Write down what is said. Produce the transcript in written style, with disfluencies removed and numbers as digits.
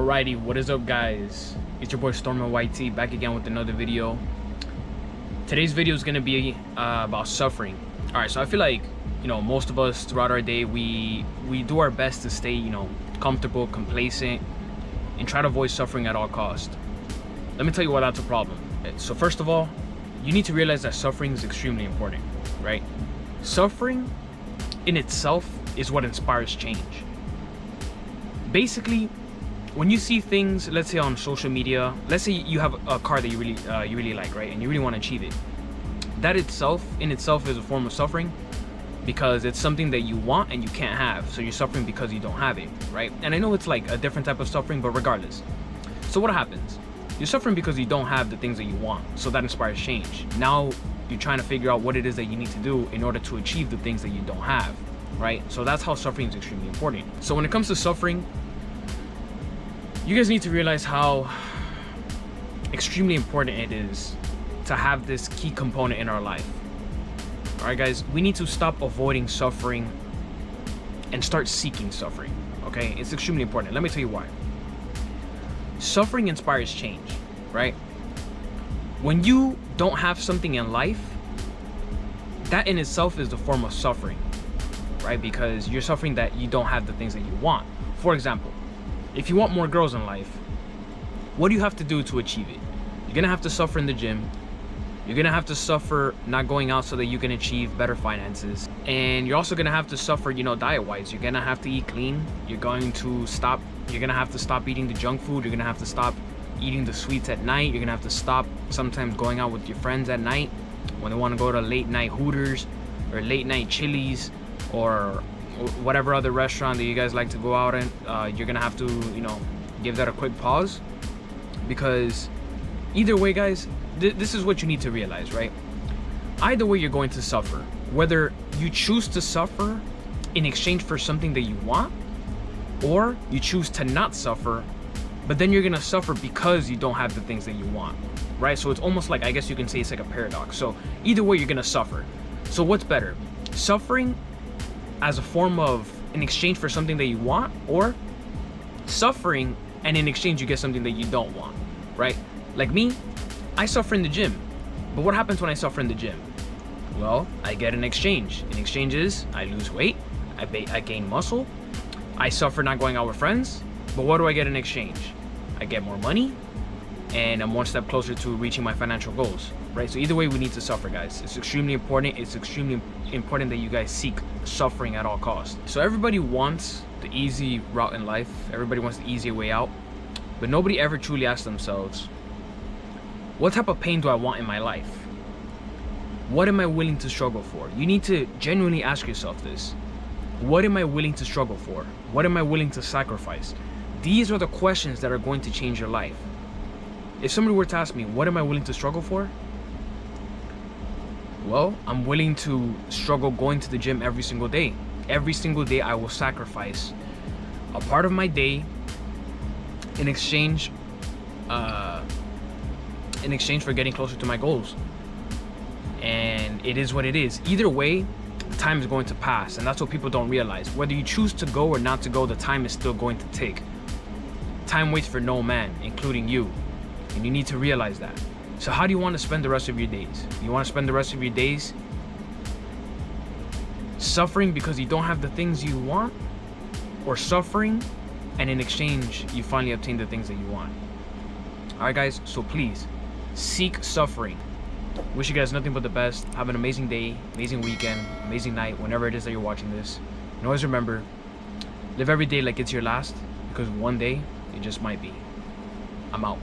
Alrighty, what is up guys? It's your boy Stormer YT back again with another video. Today's video is going to be about suffering. Alright, so I feel like, most of us throughout our day, we do our best to stay, comfortable, complacent, and try to avoid suffering at all costs. Let me tell you why that's a problem. So first of all, you need to realize that suffering is extremely important, right? Suffering in itself is what inspires change. Basically, when you see things, let's say on social media, let's say you have a car that you really like, right, and you really want to achieve it, that in itself is a form of suffering, because it's something that you want and you can't have, so you're suffering because you don't have it, right? And I know it's like a different type of suffering, but regardless, so what happens? You're suffering because you don't have the things that you want, so that inspires change. Now you're trying to figure out what it is that you need to do in order to achieve the things that you don't have, right? So that's how suffering is extremely important. So when it comes to suffering, you guys need to realize how extremely important it is to have this key component in our life. All right, guys, we need to stop avoiding suffering and start seeking suffering, okay? It's extremely important. Let me tell you why. Suffering inspires change, right? When you don't have something in life, that in itself is the form of suffering, right? Because you're suffering that you don't have the things that you want. For example, if you want more girls in life, what do you have to do to achieve it? You're gonna have to suffer in the gym. You're gonna have to suffer not going out so that you can achieve better finances. And you're also gonna have to suffer, diet-wise. You're gonna have to eat clean. You're gonna have to stop eating the junk food. You're gonna have to stop eating the sweets at night. You're gonna have to stop sometimes going out with your friends at night when they wanna go to late night Hooters or late night Chili's or whatever other restaurant that you guys like to go out in. You're gonna have to give that a quick pause, because either way, guys, this is what you need to realize, right? Either way, you're going to suffer, whether you choose to suffer in exchange for something that you want, or you choose to not suffer, but then you're gonna suffer because you don't have the things that you want, right? So it's almost like, I guess you can say it's like a paradox. So either way, you're gonna suffer. So what's better, suffering as a form of in exchange for something that you want, or suffering and in exchange you get something that you don't want, right? Like me, I suffer in the gym, but what happens when I suffer in the gym? Well, I get an exchange. An exchange is I lose weight, I gain muscle, I suffer not going out with friends, but what do I get in exchange? I get more money, and I'm one step closer to reaching my financial goals, right? So either way, we need to suffer, guys. It's extremely important. It's extremely important that you guys seek suffering at all costs. So everybody wants the easy route in life. Everybody wants the easier way out, but nobody ever truly asks themselves, what type of pain do I want in my life? What am I willing to struggle for? You need to genuinely ask yourself this. What am I willing to struggle for? What am I willing to sacrifice? These are the questions that are going to change your life. If somebody were to ask me, what am I willing to struggle for? Well, I'm willing to struggle going to the gym every single day. Every single day I will sacrifice a part of my day in exchange for getting closer to my goals. And it is what it is. Either way, the time is going to pass, and that's what people don't realize. Whether you choose to go or not to go, the time is still going to tick. Time waits for no man, including you. And you need to realize that. So how do you want to spend the rest of your days? You want to spend the rest of your days suffering because you don't have the things you want, or suffering and in exchange you finally obtain the things that you want? Alright guys, so please seek suffering. Wish you guys nothing but the best. Have an amazing day, amazing weekend, amazing night, whenever it is that you're watching this. And always remember, live every day like it's your last, because one day it just might be. I'm out.